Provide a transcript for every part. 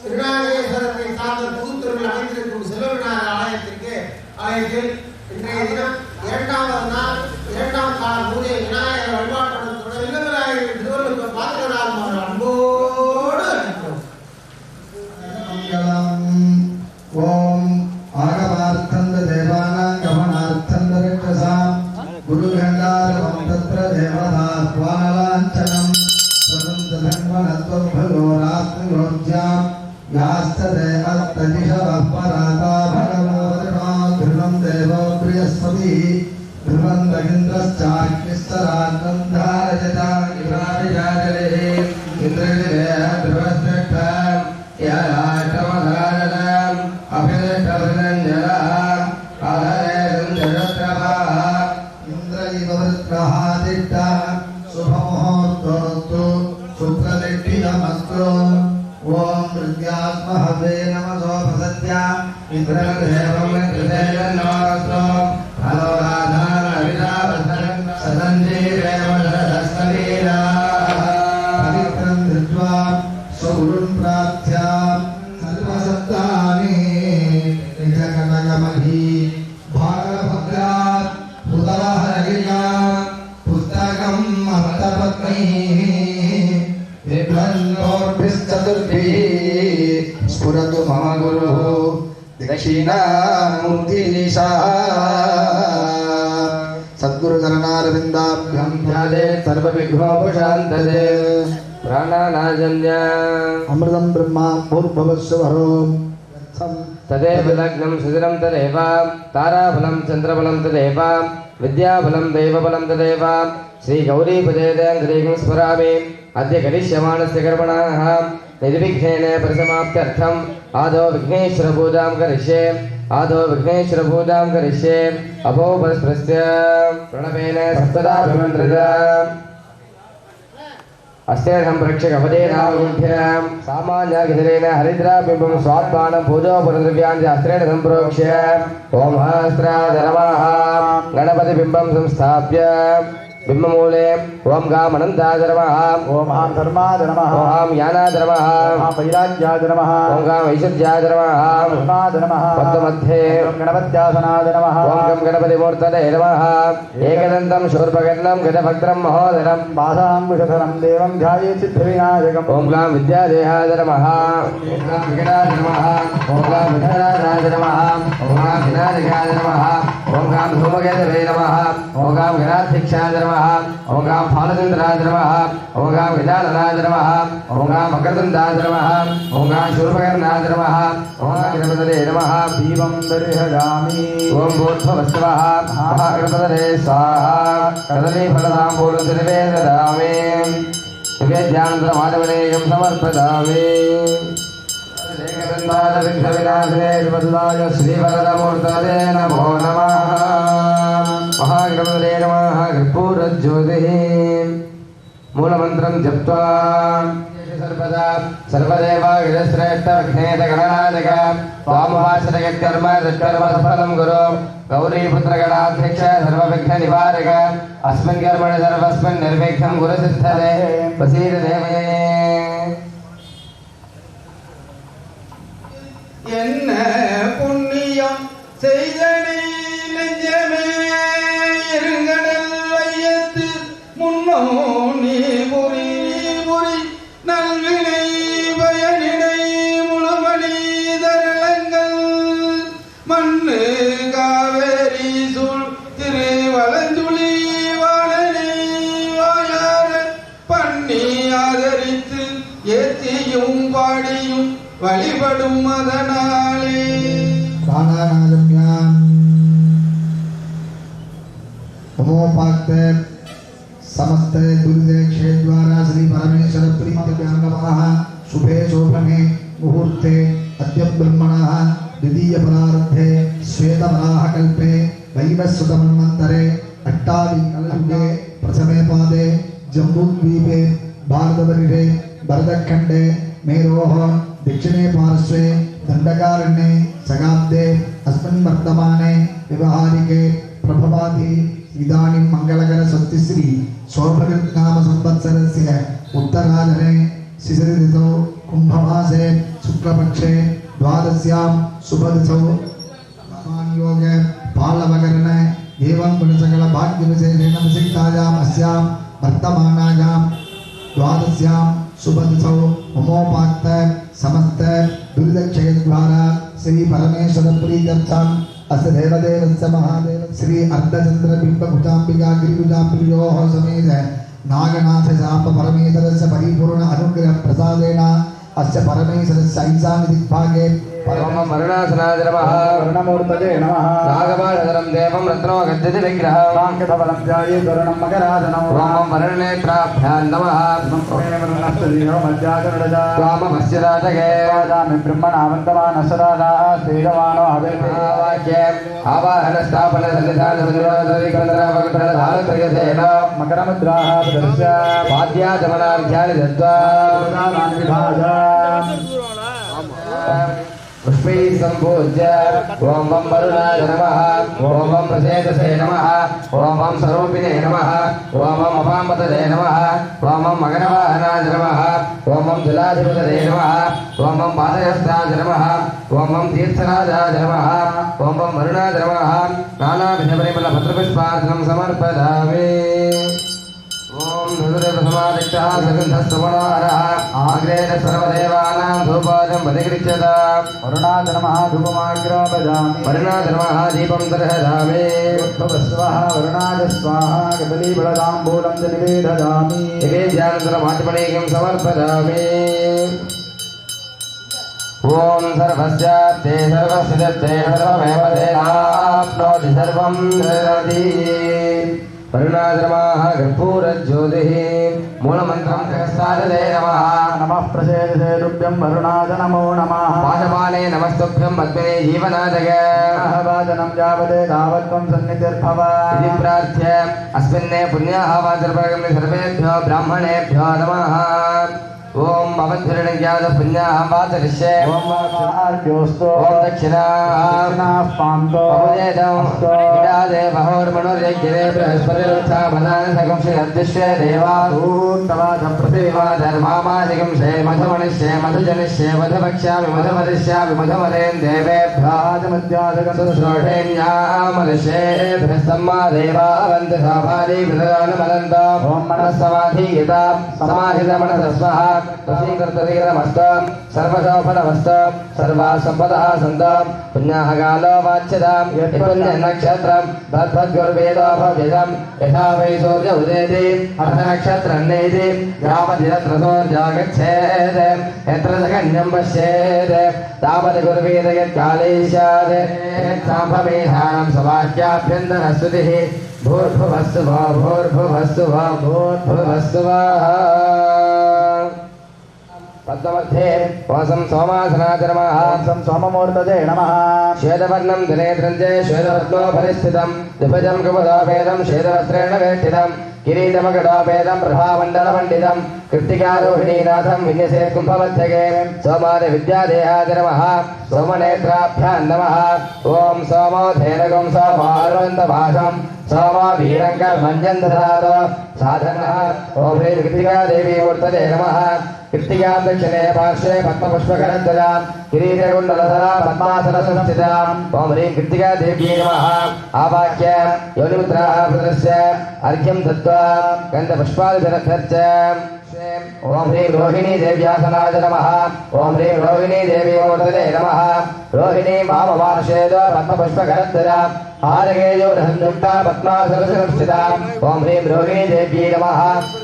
திருநாகேஸ்வரத்தை சார்ந்த புதுத்தூரில் அமைந்திருக்கும் செல்வவிநாயகர் ஆலயத்தில் இன்றைய தினம் இரண்டாவது நாள் இரண்டாம் கால பூஜை விநாயகர் வழிபாட்டுடன் செல்வவிநாயகரின் திருவள்ளுவர் பாத்திரநாதம் அவர் அன்போடு ஓம் ஆகமார்த்தந்த தேவானாம் கமனார்த்தந்த ரட்சசாம் குருகண்டாரவம் தத்ர தேவதா ஸ்வானலாஞ்சனம் சதந்தன்வனத்வபலோராத்மயோஜ்யாம் யாஸ்ததே அத்ததிஷவः பராதா பகவோதனா திருணம் தேவோ ப்ரியஸ்பதி ध्रुवन्द्रगिन्द्रश्चाग्निस्तरान्नं धारयता इन्द्राणिजागरे इन्द्रनिरे ध्रुवस्निग्धं याराटमधारणम् अभिनिष्टभृनञ्जनः आधरे सञ्जयत्रभः इन्द्र इव वृत्रः दिष्टः शुभमुहूर्तोऽस्तु सुप्रदिष्टितमस्तु ॐ मृत्यात्महवे नमसो प्रसत्या इन्द्रदेवं कृतेजन्नोऽस्तु हलो राधा पवित्रं धृत्वा सौरुं प्रार्थ्या सर्वसप्तानि निजकनकमही भागभद्रात् हुतवहरिका पुस्तकम् अर्थपत्नीः विभ्रन्नोर्भिश्चतुर्भिः स्फुरतु मम गुरुः दक्षिणामूर्तिनिशा सद्गुरुचरणारविन्दाभ्यां ध्याये सर्वविघ्नोपशान्तये प्राणानाजन्य अमृतं ब्रह्मा भूर्भुवस्सुवरो तदेव लग्नं सुदिनं तदेव ताराफलं चन्द्रफलं तदेव विद्याफलं दैवफलं तदेव श्रीगौरीपदेदं स्मरामि अद्य करिष्यमाणस्य कर्मणः निर्विघ्नेन परिसमाप्त्यर्थम् आदौ विघ्नेश्वरपूजां करिष्ये अभोपस्पृश्य प्रणवेन सप्तदा विमन्त्रित अस्तेन संरक्षकपदेनावगुण्ठ्यां सामान्यगिरिरेण हरिद्राबिम्बं स्वात्मानं पूजोपरद्रव्यान् अस्त्रेण सम्प्रोक्ष्य ॐ सहस्राय नमः गणपतिबिम्बं संस्थाप्य बिम्बमूले ओम गाम अनंताय नमः ओम आम धर्माय नमः ओम ज्ञानाय नमः ओम वैराग्याय नमः ओम गाम ऐश्वर्याय नमः ओम धर्माय नमः पद्ममध्ये गणपत्यासनाय नमः ओम गम गणपतिमूर्तये नमः एकदन्तं शूर्पकर्णं गजभद्रं महोदरं पादाम्बुजधरं देवं ध्याये सिद्धिविनायकम् ओम गाम विद्यादेहाय नमः ओम गाम विघ्नाय नमः ओम गाम विघ्नराजाय नमः ओम गाम विनायकाय नमः ओम गाम धूमकेतवे नमः ओम गाम गणाध्यक्षाय नमः ओम गाम फालचंद्राय नमः ओम गाम गजाननाय नमः ओम गाम मकरदंडाय नमः ओम गाम शूर्पकर्णाय नमः ओम गाम गणपतये नमः दीपं दर्शयामि ओम भूर्भुवस्सवः महागणपतये स्वाहा कदलीफलताम्बूलतिर्वे ददामि निवेद्यानन्तरमाधवनेयं समर्पयामि विघ्नविनाशने श्रीवरदमूर्तये नमो नमः महागणपतये नमः कर्पूरज्योतिः मूलमन्त्रं जप्त्वा सर्वदा सर्वदेवागिरश्रेष्ठविघ्नेशगणनायक त्वामुपाश्रयत्कर्म तत्कर्मसफलं गुरु गौरीपुत्रगणाध्यक्ष सर्वविघ्ननिवारक अस्मिन् कर्मणि सर्वस्मिन् निर्विघ्नं गुरुसिद्धते प्रसीद देवये என்ன புண்ணியம் செய்தனே நெஞ்சமே இருங்கடல் வையத்து முன்னோ நீ புரி நல்வினை பயனிடை முழுமணி தரளங்கள் மண்ணு காவேரி சூழ் திருவளஞ்சுழி வாழனே வாயார பண்ணி ஆதரித்து ஏத்தியும் பாடியும் வழிபடும் அதனாலே होमोपाक्त समस्त दुर्देक्षे द्वारा श्री परमेश्वर प्रीत्यभ्यां नमः शुभे शोभने मुहूर्ते अद्य ब्रह्मणः द्वितीय परार्धे श्वेतवराह कल्पे वैवस्वतमन्वन्तरे अट्टाविकलयुगे प्रथमे पादे जम्बूद्वीपे भारतवर्षे भरतखण्डे मेरोः दक्षिणे पार्श्वे दण्डकारण्ये शकाब्दे अस्मिन् वर्तमाने व्यवहारिके प्रभवाति इदानीं मंगलकर स्वस्तिश्री शोभकृत् नाम संवत्सरस्य उत्तराधरे शिशिर ऋतौ कुंभमासे शुक्लपक्षे द्वादश्यां शुभदिशौ योग पालवकरण एवं गुणसकल भाग्यविशेषेण विशिष्टायाम् अस्यां वर्तमानायां द्वादश्यां शुभदिशौ उमोपाक्त समस्त दुर्दक्षयद्वारा श्री परमेश्वर प्रीत्यर्थम् अस्य देवदेवस्य महादेव श्री अर्धचन्द्रबिम्बभुजाम्बिका गिरिभुजाम्बियोः समेत नागनाथ शाप परमेश्वरस्य परिपूर्ण अनुग्रह प्रसादेन अस्य परमेश्वरस्य ऐशान्य दिग्भागे परमं वरुणासनाय नमः वर्णमूर्तये नमः नागपालधरं देवं रत्नो गच्छति विग्रहं वाङ्कटबलं ध्याये वरुणं मकरासनं वामं वरुणनेत्राभ्यां नमः वाममस्य राजगे वादामि ब्रह्मणावन्तमानसराधा श्रीरवाणो हवेते आवाहनस्थापन सन्निधानसंयोगधरिकन्द्रावकटधारत्रयसेन मकरमुद्राः प्रदर्श्य वाद्याचमनार्घ्यानि दत्त्वा पुष्पैः सम्पूज्य ॐ वं वरुणाय नमः ॐ वं प्रसेदसे नमः ॐ वं स्वरूपिणे नमः ॐ वं अपाम्बतदे नमः ॐ वं मकरवाहनाय नमः ॐ वं जलाधिपतये नमः ॐ वं पादहस्ताय नमः ॐ वं तीर्थराजाय नमः ॐ वं वरुणाय नमः नानाविधपरिमलपत्रपुष्पार्चनं समर्पयामि ॐ नुदुरप्रथमादिष्टः सगन्धस्तमनोहरः आग्रेण सर्वदेवानां धूपादं परिगृह्यत वरुणाय नमः धूपमाग्रापयामि वरुणाय नमः दीपं दर्शयामि भवस्वः वरुणाय स्वाहा कदलीफलताम्बूलं च निवेदयामि निवेद्यानन्तरमाचमणीकं समर्पयामि ॐ सर्वस्यार्थे सर्वस्य दत्ते सर्वमेव तेनाप्नोति सर्वं ददाति वरुणाय नमः कर्पूरज्योतिः मूलमन्त्रं सहस्रादे नमः नमः प्रसेदसे तुभ्यं वरुणाय नमो नमः पाशपाने नमस्तुभ्यं पद्मिने जीवनाजय वाचनं यावदे तावत्त्वं सन्निधिर्भव इति प्रार्थ्य अस्मिन्ने पुण्याहवाचर्पगम्य सर्वेभ्यो ब्राह्मणेभ्यो नमः ॐ भवद्भिर्णज्ञात पुण्याः वाचरिष्ये ॐ वाचार्योऽस्तु ॐ दक्षिणाः पान्तो विराजे बहोर्मणुर्यज्ञे बृहस्पतिरुत्थापनानसकंशे देवासून्तवाच प्रतिमा धर्मामादिकं शे मधुमनिष्ये मधुजनिष्ये मधुभक्ष्यामि मधुमदिष्यामि मधुमलेन् देवेभ्याजमध्यादकसुश्रोषेण्यामलिषेभ्यस्तम्मा देवावन्त साभारी विददानमनन्त ॐ मनस्समाधीयता समाहितमनसस्वः तस्मीकर्तवीरमस्तम् सर्वशोभनमस्तम् सर्वासम्पदः सन्तम् पुण्याः कालो वाच्यताम् पुण्यनक्षत्रम् भद्भद्गुर्वेदो भव्यतम् यथा वै सूर्य उदेति अर्धनक्षत्रं नेति यावद्यत्र सूर्यो गच्छेत् यत्र जगन्यं पश्येत् तावत् गुर्वेद यत्काले स्यात् यत्साम्भवेधानं सवाक्याभ्यन्तरस्तुतिः भूर्भुवस्सु वा भूर्भुवस्सु वा भूर्भुवस्सु वा पद्ममध्ये वासं सोमासनाय नमः सं सोममूर्तये नमः श्वेतवर्णं दिनेत्रं च श्वेतरत्नोपरिस्थितं दिपजं कुमुदाभेदं श्वेतवस्त्रेण वेष्टितं किरीटमकटाभेदं प्रभामण्डलमण्डितं कृत्तिकारोहिणीनाथं विन्यसे कुम्भमध्यगे सोमादिविद्यादेहाय नमः सोमनेत्राभ्यां नमः ॐ सोमो धेनगं सोमार्वन्तभाषं सोमो वीरङ्कर्मञ्जन् ददात साधनः ॐ ह्रीं कृत्तिकादेवी मूर्तये नमः कृत्तिकां दक्षिणे पार्श्वे पद्मपुष्पकरद्वयां किरीटकुण्डलधरा पद्मासनसंस्थितां ॐ ह्रीं कृत्तिकादेव्यै नमः आवाह्य योनिमुद्राः प्रदर्श्य अर्घ्यं दत्त्वा गन्धपुष्पादिभिरभ्यर्च्य ॐ ह्रीं रोहिणी देव्यासनाय नमः ॐ ह्रीं रोहिणी देवी मूर्तये नमः रोहिणी वामपार्श्वेद पद्मपुष्पकरद्वयां आरगेयोरहंयुक्ता पद्मासनसंस्थितां ॐ ह्रीं रोहिणी देव्यै नमः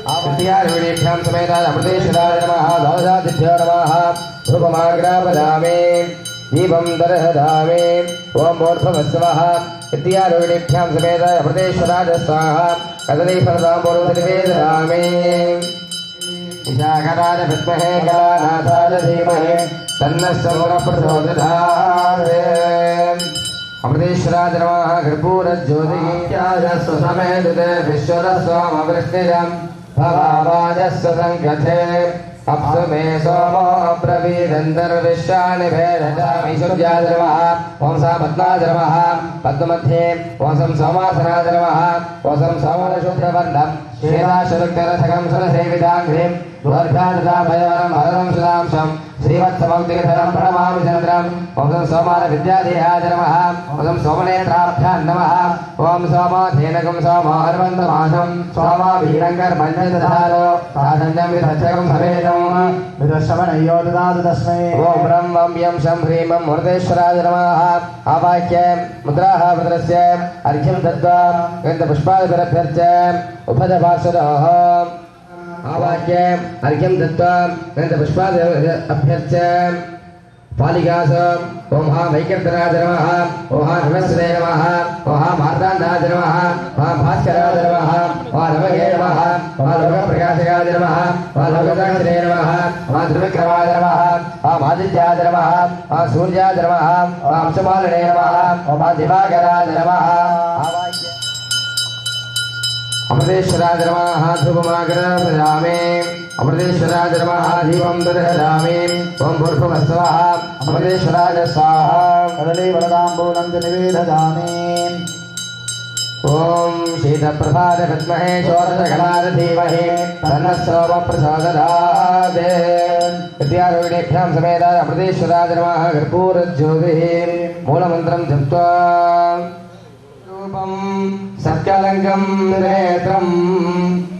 कृत्तिकारोहिणीभ्यां समेताय अमृतेश्वराय नमः द्वादशादिभ्यो नमः धूपमाग्रापयामि दीपं दर्शयामि ॐ मूर्धवस्वः कृत्तिकारोहिणीभ्यां समेताय अमृतेश्वराय स्वाहा कदलीफलताम्बूलं निवेदयामि विशाखराज विद्महे गणानाथाय धीमहि तन्नः सौरः प्रचोदयात् अमृतेश्वराय नमः कर्पूरज्योतिः स्वसमेतते विश्वरस्वामवृष्टिजं भवावाजस्व सङ्कथे अप्सु मे सोमो अब्रवीदन्तर्विश्वानि भेदजामीशुर्याय नमः ॐ सा पद्माय नमः पद्ममध्ये ॐ सं सोमासनाय नमः ॐ सं सोमनशुद्धवर्णं श्वेताशुरुक्तरथकं सुरसेविताङ्घ्रिं द्वर्भ्याददाभयवरं हरं सुदांशं श्रीवत्समौक्तिकधरं प्रणमामि चन्द्रम् ॐ सोमान विद्यादेहाय नमः ॐ सोमनेत्राभ्यां नमः ॐ सोमाधेनकं सोमार्वन्तमासं सोमाभीरङ्कर्मण्यदधारो साधन्यं विधच्छकं समेतम् विदश्रवणयो ददातु तस्मै ॐ ब्रह्मं यं शं ह्रीं मुरुदेश्वराय नमः आवाह्य मुद्राः भद्रस्य अर्घ्यं दत्त्वा गन्धपुष्पादिभिरभ्यर्च्य उपदपार्षदः आवाह्य अर्घ्यं दत्त्वा गन्धपुष्पादिभिरभ्यर्च्य पालिकास ओम हा वैकर्तनाय नमः ओम हा नमस्ते नमः ओम हा मार्ताण्डाय नमः ओम हा भास्कराय नमः ओम हा नमः नमः ओम हा लोकप्रकाशकाय नमः ओम हा लोकदाक्षिणे नमः ओम हा त्रिविक्रमाय नमः ओम हा आदित्याय नमः ओम हा सूर्याय नमः ओम हा अंशमालिने नमः ओम हा दिवाकराय नमः अमृतेश्वराय नमः ध्रुवमाग्रयामि अमृतेश्वराय नमः दीपं दर्शयामि ओम भूर्भुवस्सवः अमृतेश्वराय स्वाहा कदली वरदाम्बूलं च निवेदयामि ओम शीतप्रभात विद्महे शोरसकलाय धीमहि तन्नः सोमः प्रचोदयात् विद्यारूपिणीभ्यां समेताय अमृतेश्वराय नमः कर्पूरज्योतिः मूलमन्त्रं जप्त्वा सत्यालङ्कं नेत्रं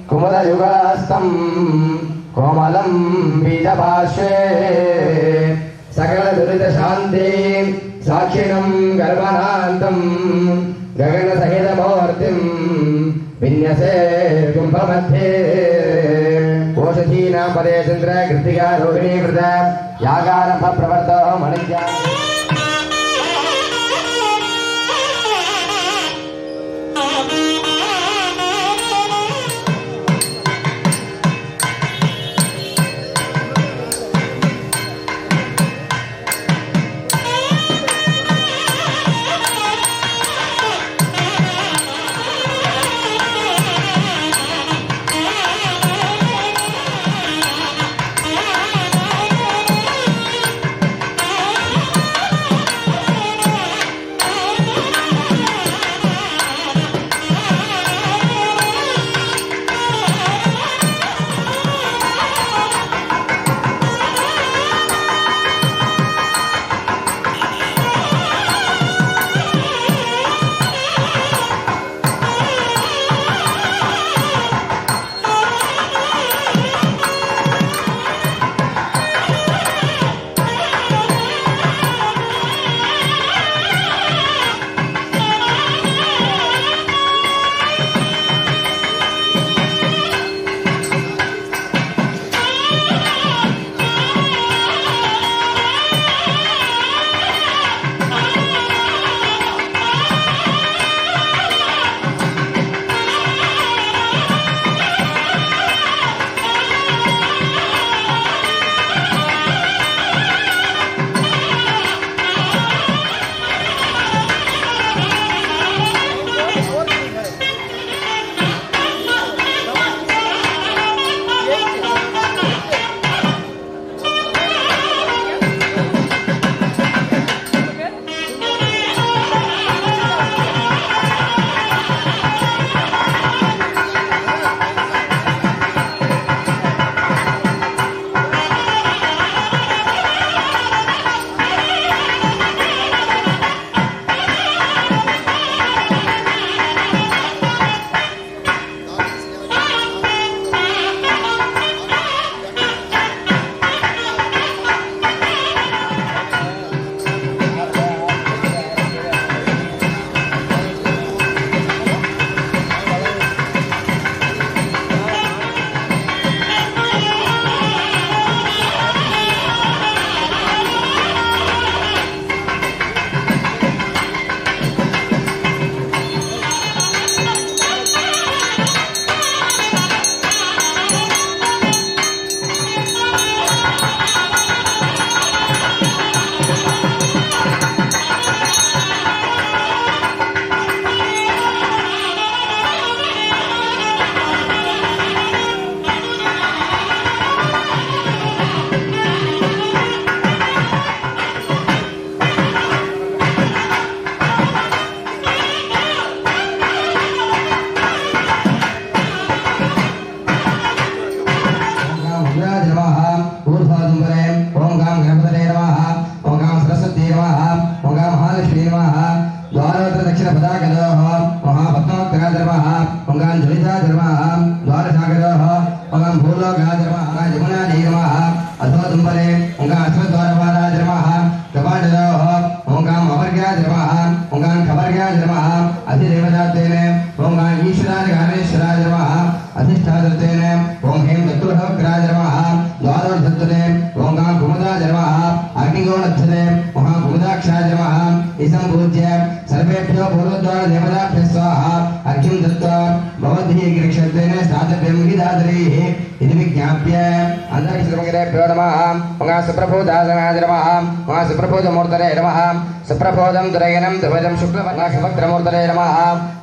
कुमुदयुगस्तं कोमलं बीजभाष्ये सकलदुरितशान्ति साक्षिणं गर्भनान्तं गगनसहितमूर्तिं विन्यसे कुम्भमध्ये ओषधीनां पदे चन्द्र कृत्तिका रोहिणी वृत यागारम्भ प्रवर्तो मणिज्ञा पूज्य सर्वेभ्यो पूर्वद्वार देवताभ्यः स्वाहा अर्घ्यं दत्त्वा भवद्भिः गिरिक्षत्रेण स्थातव्यं हिदादरैः इति विज्ञाप्य अन्तरिक्षमगिरेभ्यो नमः महा सुप्रभोदासनाय नमः महा सुप्रभोदमूर्तये नमः सुप्रभोदं दुरयनं द्विजं शुक्लवर्णशुभक्त्रमूर्तये नमः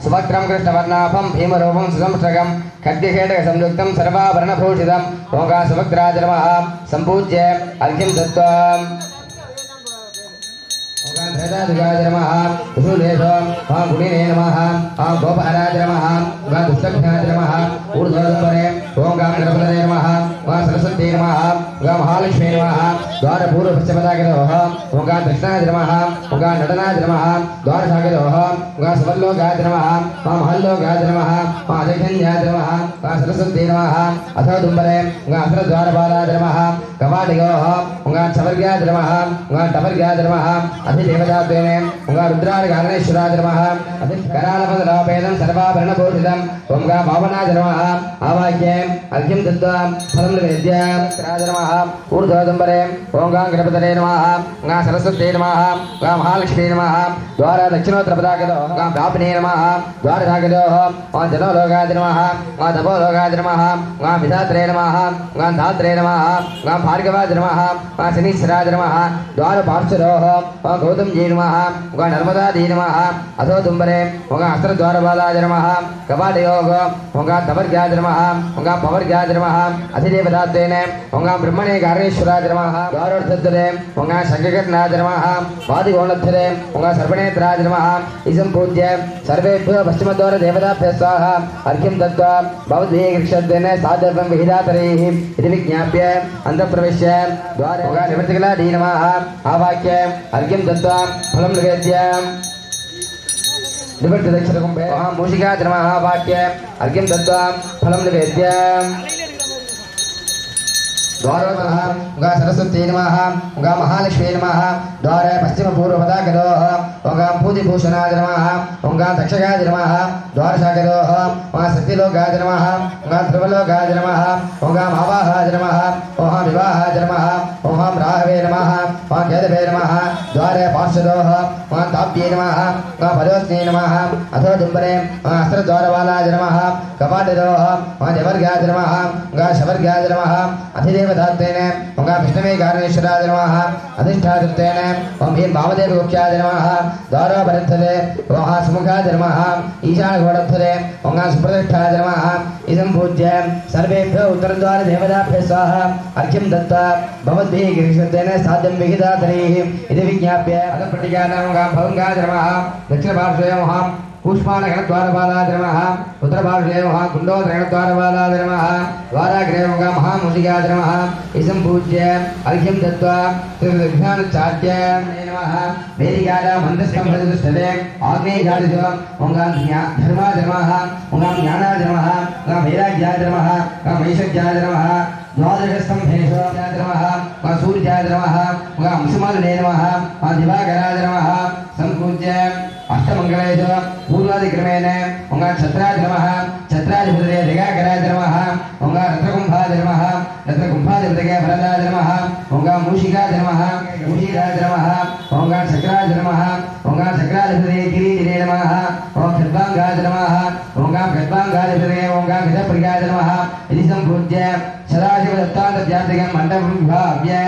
सुभक्त्रं कृष्णवर्णाभं भीमरूपं सुसंश्रगं खड्गखेटकसंयुक्तं सर्वाभरणभूषितं महा सुभक्त्राय नमः सम्पूज्य अर्घ्यं दत्त्वा ध्वजाधिकाय नमः कुशुलेशं गुणिने नमः गोपहराय नमः दुष्टघ्नाय नमः ऊर्ध्वोदरे ओं गां गणपतये नमः सरस्वती नमः गां महालक्ष्मी नमः द्वारपूर्वपश्चिमदागिरोः ओं गां दक्षिणाय नमः ओं गां नटनाय नमः द्वारशागिरोः गां सुवर्लोकाय नमः महल्लोकाय नमः अजघन्याय नमः गां सरस्वती नमः अथो दुम्बरे गां असरद्वारपालाय नमः कवाटिगोः ओं गां चवर्ग्याय नमः गां टवर्ग्याय नमः अधिदेवतात्वेने ओंगा रुद्रार्गाणेश्वराय नमः अधिकरालपदलोपेदं सर्वाभरणभूषितं ओंगा भावनाय नमः आवाक्ये अर्घ्यं दत्त्वा फलं निवेद्य राज नमः ऊर्ध्वोदम्बरे ओंगा गणपतये नमः ओंगा सरस्वती नमः ओंगा महालक्ष्मी नमः द्वार दक्षिणोत्तरपदागतो ओंगा व्यापिने नमः द्वारधागतोः ओं जनोलोकाय नमः ओंगा तपोलोकाय नमः ओंगा विधात्रे नमः ओंगा धात्रे नमः ओंगा भार्गवाय नमः ओंगा शनीश्वराय नमः द्वारपार्श्वरोः गौतम जी नमः ओंगा नर्मदा दी नमः अथो तुम्बरे ओंगा अस्त्रद्वारपालाय नमः कपाटयोग ओंगा तवर्ग्याय नमः ओंगा पवर्ग्याय नमः अधिदेवतात्वेन ओंगा ब्रह्मणे गारणेश्वराय नमः द्वारोत्तरे ओंगा शंखकर्णाय नमः वादिकोणोत्तरे ओंगा सर्वनेत्राय नमः इदं पूज्य सर्वेभ्यो पश्चिमद्वार देवताभ्यः स्वाहा अर्घ्यं दत्त्वा भवद्भिः गिरिक्षत्रेण साधव्यं विहिदातरैः इति विज्ञाप्य अन्तःप्रविश्य द्वारे ओंगा निवृत्तिकला दी नमः आवाक्य अर्घ्यं दत्त्वा फलं निवेद्य निवृत्तिदक्षिणकुम्भे मूषिकाय नमः वाक्य अर्घ्यं दत्त्वा फलं निवेद्य द्वारोतः ओंगा सरस्वती नमः ओंगा महालक्ष्मी नमः द्वार पश्चिमपूर्वपदागतोः ओंगा भूतिभूषणाय नमः ओंगा दक्षगाय नमः द्वारशागतोः ओंगा सत्यलोकाय नमः ओंगा ध्रुवलोकाय नमः ओंगा मावाहाय नमः ओंगा विवाहाय नमः ओंगा राहवे नमः ओंगा केतवे नमः द्वारे पार्श्वदोः ओंगा ताप्ये नमः ओंगा पदोस्ने नमः अथो दुम्बरे ओंगा अस्त्रद्वारपालाय नमः कपाटयोः ओंगा जवर्ग्याय नमः ओंगा शवर्ग्याय नमः अधिदेवतात्वेन ओंगा विष्णवे गारणेश्वराय नमः अधिष्ठातृत्वेन ओं भीम भावदेवगुप्त्याय नमः द्वारोपरिद्धले ओंगा सुमुखाय नमः ईशानघोडद्धले ओंगा सुप्रतिष्ठाय नमः इदं पूज्य सर्वेभ्यो उत्तरद्वार देवताभ्यः स्वाहा अर्घ्यं दत्त्वा भवद्भिः गिरिक्षत्रेण साध्यं विहिदातरैः इति विज्ञाप्य अधप्रतिज्ञानां ओंगा भवङ्गाय नमः दक्षिणपार्श्वे ओंगा कूष्माण्डगणद्वारपालाय नमः उत्तरपार्श्वे ओंगा कुण्डोदगणद्वारपालाय नमः द्वाराग्रे ओंगा महामूषिकाय नमः इदं पूज्य अर्घ्यं दत्त्वा त्रिविघ्नानुच्चाट्य नमः वेदिकायां मन्त्रस्तम्भचतुष्टये आग्नेयजातिषु ओंगा धर्माय नमः ओंगा ज्ञानाय नमः ओंगा वैराग्याय नमः ओंगा वैशक्याय नमः द्वादशस्तम्भेषु नमः ओंगा सूर्याय नमः ओंगा अंशुमालिने नमः ओंगा दिवाकराय नमः सम्पूज्य अष्टमंगलेषु पूर्वादिक्रमेण ओंगा छत्राय नमः छत्राधिपतये दिगाकराय नमः ओंगा रत्नकुम्भाय नमः रत्नकुम्भाधिपतये भरताय नमः ओंगा मूषिकाय नमः मूषिकाय नमः ओंगा चक्राय नमः ओंगा चक्राधिपतये गिरिजिने नमः ओं खड्वांगाय नमः ओंगा खड्वांगाधिपतये ओंगा गजप्रियाय नमः इति सम्पूज्य सदाशिवदत्तान्तव्याप्तिकं मण्डपं विभाव्य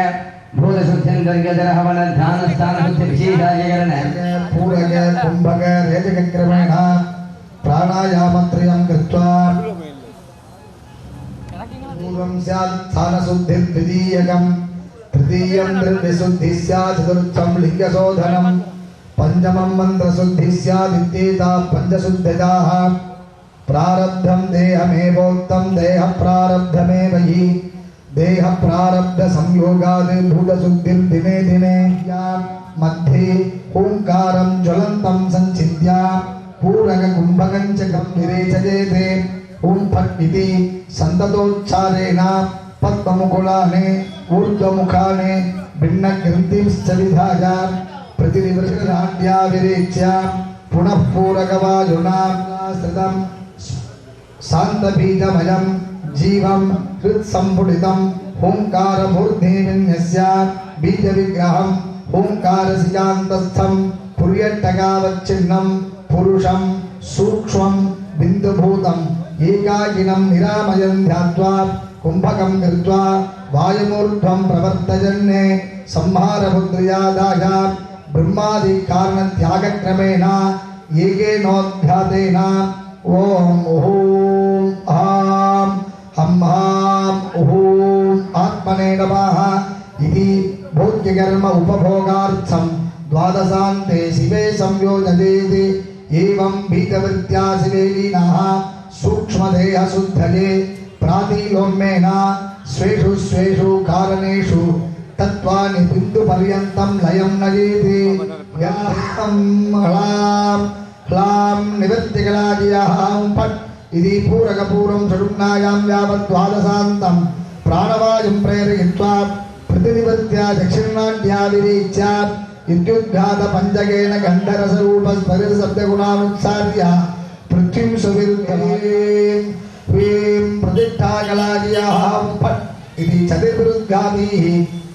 भूतशुद्ध्यन्तर्गजरहवन ध्यानस्थानशुद्धिविशेषायकरण पूरक कुंभक रेजक्रमेण प्राणायामत्रयं कृत्वा पूर्वं स्यात् स्थानशुद्धिर्द्वितीयकं तृतीयं द्रव्यशुद्धिः स्यात् चतुर्थं लिङ्गशोधनं पञ्चमं मन्त्रशुद्धिः स्यात् इत्येताः पञ्चशुद्धिताः प्रारब्धं देहमेवोक्तं देहप्रारब्धमेव हि देह प्रारब्ध संयोगाद भूतशुद्धिर्दिने दिने मध्ये ओंकारं ज्वलन्तं संचिद्य पूरक कुंभकं च गम्भीरे चजेते ओं फट् इति सन्ततोच्चारेण पद्ममुकुलाने ऊर्ध्वमुखाने भिन्नकृतिंश्च विधाय प्रतिनिवृत्तिनाट्या विरेच्य पुनः पूरकवायुना श्रितं शान्तबीजमयं जीवं हृत्सम्पुटितं ओंकारमूर्धे विन्यस्य बीजविग्रहं ओंकारसिजान्तस्थं पुर्यट्टकावच्चिन्नं पुरुषं सूक्ष्मं बिन्दुभूतं एकाकिनं निरामयं ध्यात्वा कुम्भकं कृत्वा वायुमूर्ध्वं प्रवर्तयन् संहारमुद्रयादाय ब्रह्मादि कारणत्यागक्रमेण एकेनोऽध्यातेन ओम ओम आम हम हाम ओम आत्मने नमः इति भोग्यकर्म उपभोगार्थं द्वादशान्ते शिवे संयोजयेति एवं भीतवृत्त्या शिवे लीनः सूक्ष्मदेहशुद्धये प्रातिलोम्येन स्वेषु स्वेषु कारणेषु तत्त्वानि बिन्दुपर्यन्तं लयं नयेति यं ह्लां ह्लां निवृत्तिकलादियां पट् इति पूरकपूर्वं षडुम्नायां यावत् द्वादशान्तं प्राणवायुं प्रेरयित्वा प्रतिनिवृत्त्या दक्षिणाढ्याविरीच्या इत्युद्घातपञ्चकेन गन्धरसरूपस्फटितशब्दगुणानुत्सार्य पृथ्वीं सुविरुद्धये ह्रीं प्रतिष्ठाकलादियां पट् इति चतुर्विरुद्धाभिः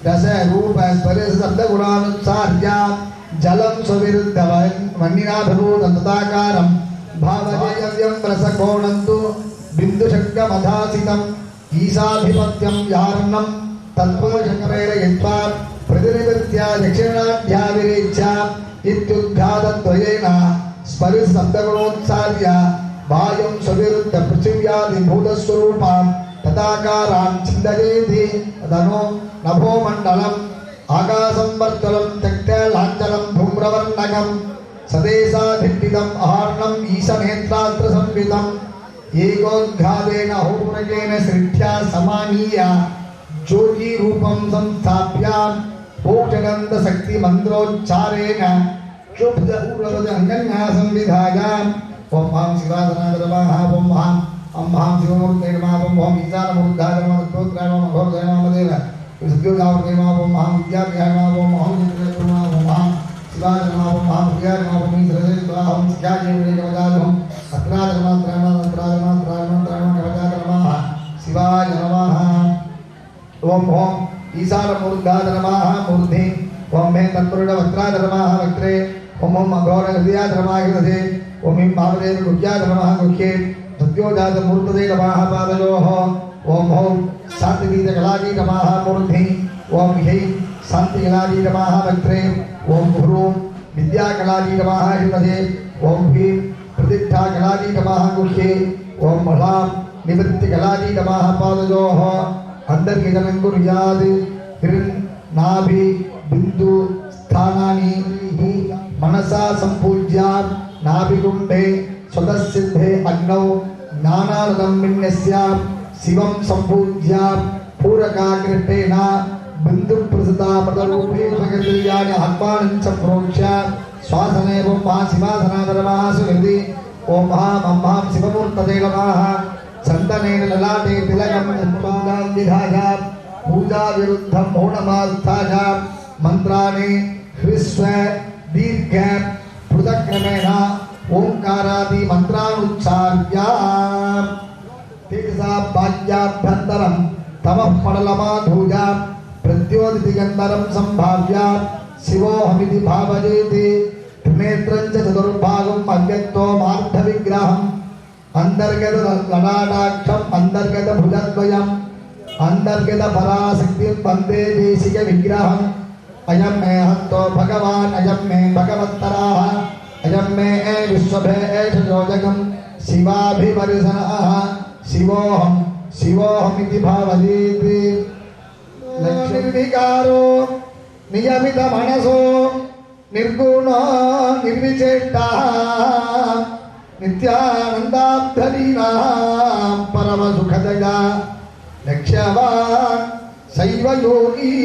रसरूपस्फटितशब्दगुणानुत्सार्य जलं सुविरुद्धवन्निनाभिभूतं तथाकारं भावयव्यं रसकोणं तु बिन्दुशङ्कमधासितं ईशाधिपत्यं यार्णं तत्त्वशङ्करेरयित्वा प्रतिनिवृत्त्या दक्षिणाढ्याविरेच्य इत्युद्घातद्वयेन स्फटितशब्दगुणोत्सार्य वायुं सुविरुद्ध पृथिव्यादिभूतस्वरूपां तथाकारां चिन्तयेति तदनु नभोमण्डलम् आकाशं वर्तुलं त्यक्तलाञ्छनं धूम्रवर्णकं सदेशाधिष्ठितम् आर्णम् ईशनेत्रास्त्रसंवितम् एकोद्घातेन हौपुनकेन सृष्ट्या समानीय ज्योतिरूपं संस्थाप्य मोक्षगन्धशक्तिमन्त्रोच्चारेण शुभ्रपूर्वजङ्गन्यासं विधाय ॐ हां शिवासनाय ॐ हां अम्हां शिवमूर्तये नमः ॐ हां ईशानमूर्धाय नमः स्तोत्राय नमः घोरदाय नमः देव सद्योजावते नमः ॐ हां विद्याभ्याय नमः ॐ हां चित्रये नमः ॐ हां शिवाय नमः ॐ हां प्रियाय नमः ॐ ईश्वराय नमः ॐ शिखाजेवले कवचालहं अत्राय नमः त्राय नमः शिवाय नमः ओम ओम ईशानमूर्धाय नमः मूर्धे ओम मे तत्पुरुषवक्त्राय नमः वक्त्रे ओम ओम अघोरहृदयाय नमः हृदये ओम हिं भावदेव गुह्याय नमः गुह्ये सद्योजातमूर्तये नमः पादयोः ओम ओम शान्तिगीतकलाजी नमः मूर्धे ओम ह्यै शान्तिकलाजी नमः वक्त्रे ओम गुरु विद्याकलाजी नमः हृदये ओम ह्रीं प्रतिष्ठाकलाजी नमः गुह्ये ओम ह्लां निवृत्तिकलाजी नमः पादयोः अंतर्गतनं कुर्यात् नाभि बिंदु स्थानानि मनसा संपूज्य नाभिकुण्डे स्वतःसिद्धे अग्नौ ज्ञानानदं विन्यस्य शिवं संपूज्य पूरकाकृष्टेन बिन्दुप्रसृतामृतरूपेण भगवतीयानि आत्मानं सम्प्रोक्ष्य श्वासने ॐ महाशिवासनाधर्मः सुहृदि ॐ महां शिवमूर्तये नमः चन्दनेन ललाटे तिलकं उत्पादां विधाय पूजा विरुद्धं मौनमास्थाय मन्त्राणि ह्रीस्व दीर्घ पृथक्क्रमेण ओंकारादि मन्त्रानुच्चार्य तेजसा बाह्याभ्यन्तरं तमः पडलमाधूय प्रद्योदिगन्धरं सम्भाव्य शिवोऽहमिति भावयेति त्रिनेत्रं च चतुर्भागम् अव्यक्तोमार्धविग्रहम् अंतर्गत ललाटाक्षम अंतर्गत भुजद्वयम् अंतर्गत पराशक्तिं वन्दे देशिक विग्रहम् अयं मे हस्तो भगवान् अयं मे भगवत्तराः अयं मे विश्वभे एष योजकं शिवाभिवर्षणः शिवोऽहमिति भावयेति लक्ष्मीविकारो नियमितमनसो निर्गुणो निर्विचेष्टः नित्यानन्दाब्धलीनां परमसुखदया लक्ष्यवान् शैव योगी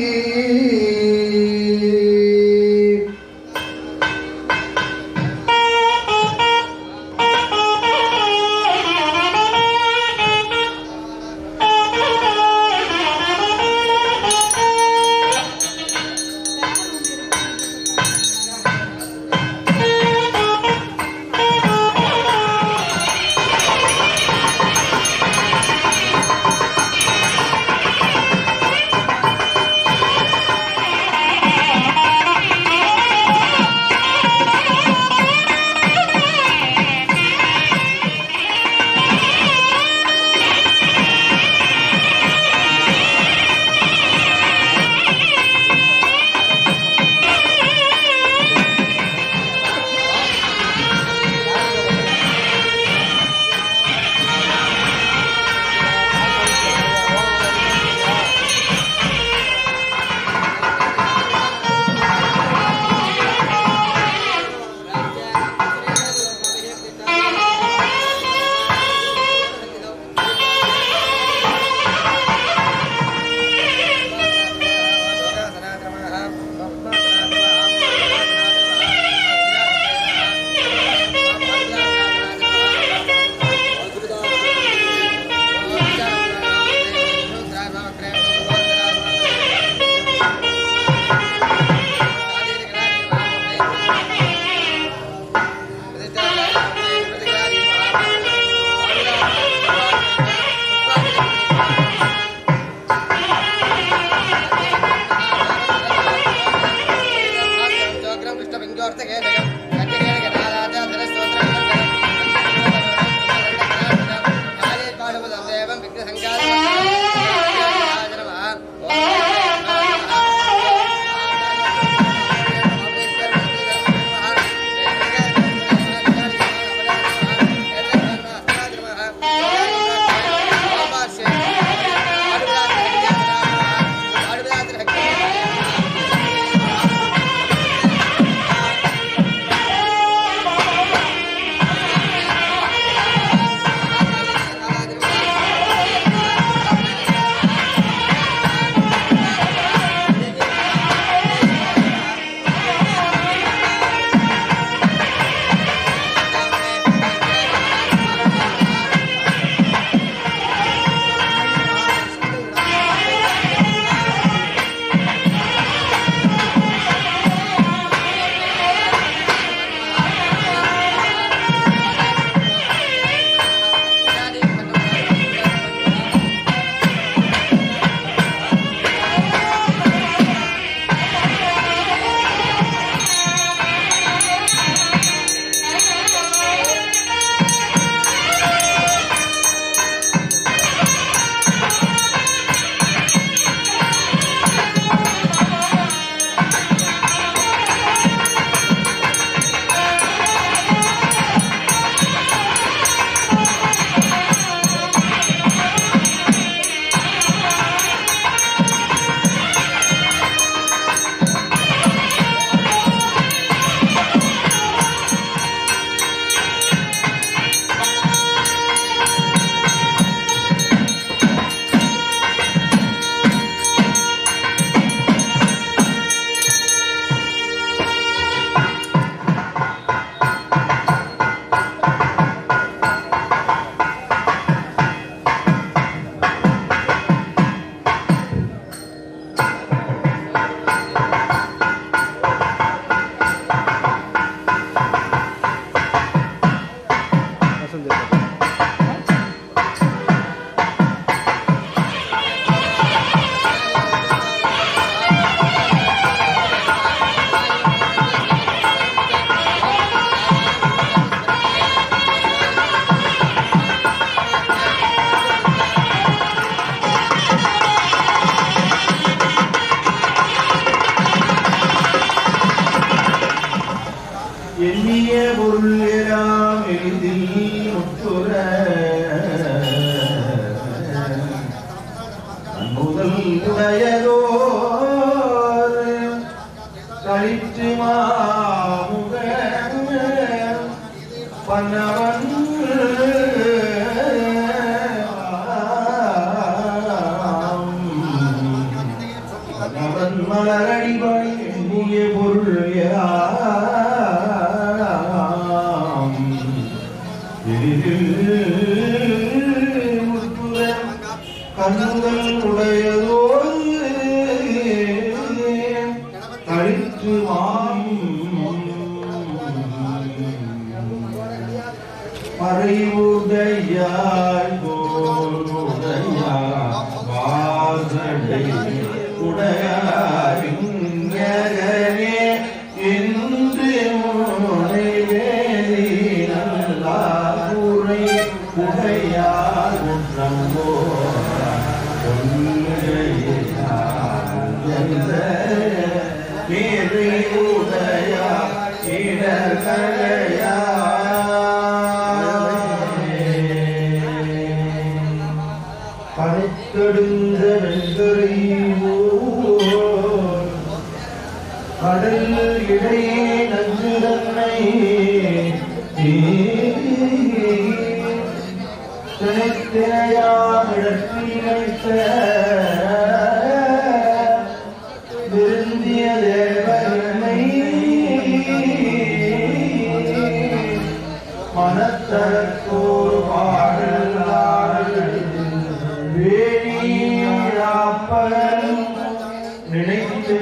நினைத்து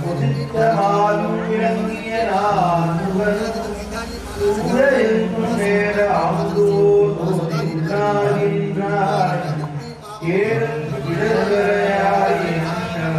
உதித்தமாலும் விளங்கிய நான்முகன் உரையும் சேர அமுதோன்றார் ஏழு இடவரையாயின்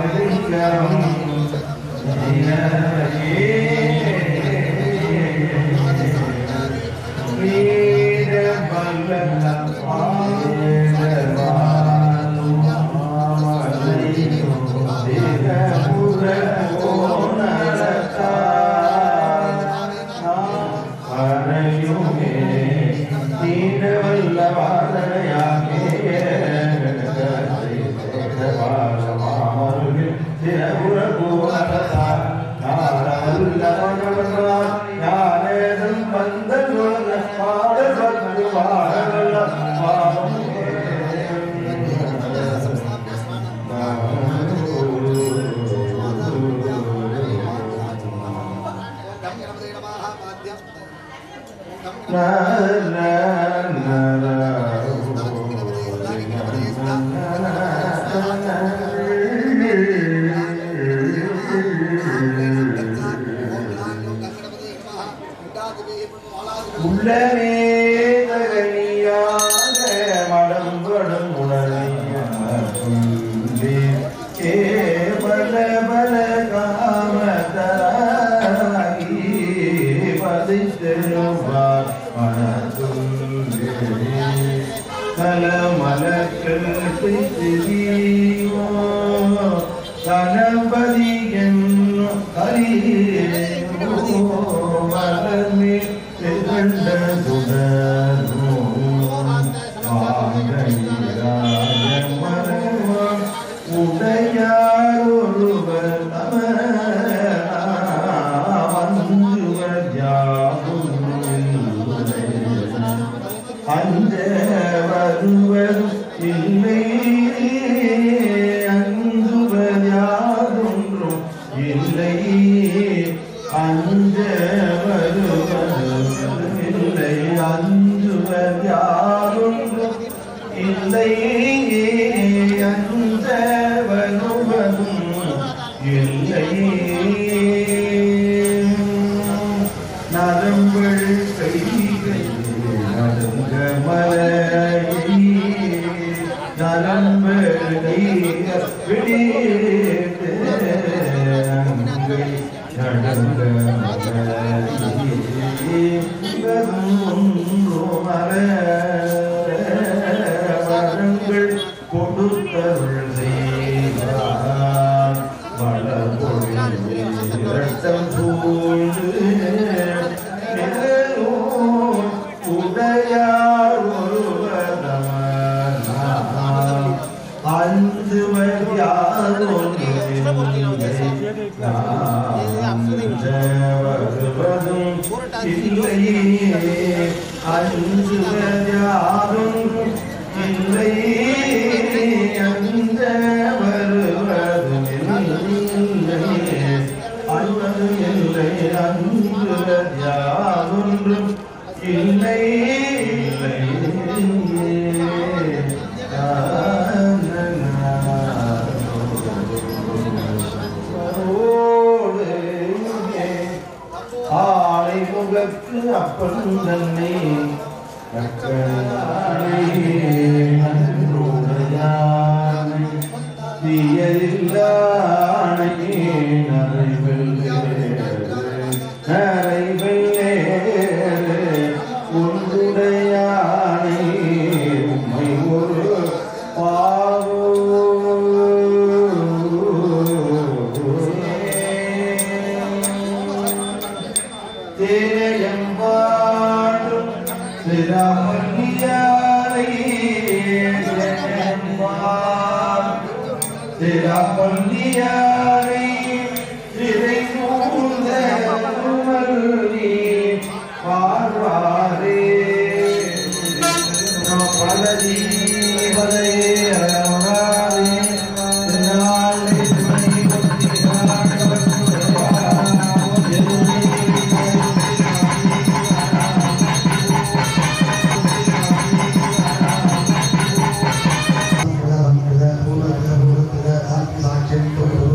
சாட்சியம்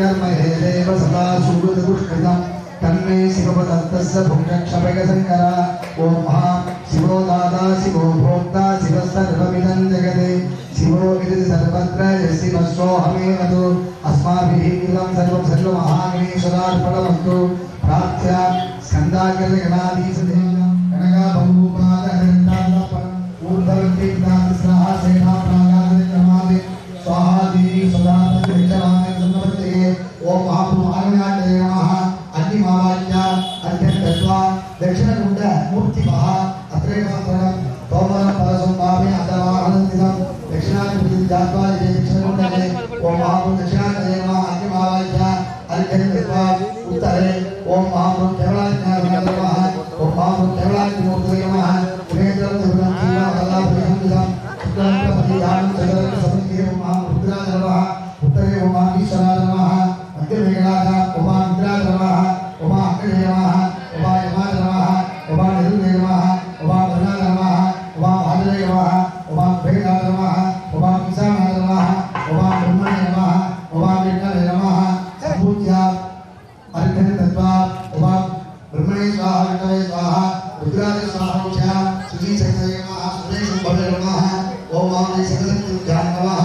कर्महे देव सदा सुहृदुष्कृतं तन्मे शिवपदत्तस्य भुङ्क्षपयशङ्कर ॐ महा शिवो दाता शिवो भोक्ता शिवः सर्वमिदं जगते शिवो इति सर्वत्र यस्मिमस्सोऽहमेव तु अस्माभिः इदं सर्वं सर्वमहागणेश्वरार्पणमस्तु प्रार्थ्य स्कन्दाग्रगणाधीशदेव कनकाभूपादहरितापरम् ऊर्ध्ववृत्तिदासस्रः सेना प्रागादक्रमादि स्वाहादेवी सदा तद्विक्षमाने सन्नवर्तये ॐ महापुरुषाय नमः अग्निमावाच्य अध्यक्षत्वा दक्षिणकुण्ड मूर्तिमः अत्रैव संस्मरणं तोमरं परसंभावे अदवाहनन्दितं दक्षिणाकुण्डं जात्वा दक्षिणकुण्डे ॐ महापुरुष दक्षिणाय नमः अग्निमावाच्य अध्यक्षत्वा उत्तरे ॐ महापुरुष केवलाय नमः ॐ महापुरुष केवलाय मूर्तये नमः उमेन्द्रं देवं जीवकलाभयन्दितं शुक्लांकपतिदानं सदरं समितिः ॐ महारुद्राय नमः उत्तरे ॐ महाईश्वराय नमः मध्यमेघराज ॐ महारुद्राय नमः ॐ महाअग्नये नमः ॐ महायमाय नमः ॐ महानिरुद्धे नमः ॐ महाधनाय नमः ॐ महाभाद्रये नमः ॐ महाभेदाय नमः ॐ महाकिसानाय नमः ॐ महाब्रह्मणे नमः ॐ महाविष्णवे नमः सम्पूज्य अर्घ्यं दत्त्वा ॐ ब्रह्मणे स्वाहा विष्णवे स्वाहा रुद्राय स्वाहा सुजीशक्तये नमः सुरेशुभवे नमः ॐ महादेशकलक्ष्म्यां नमः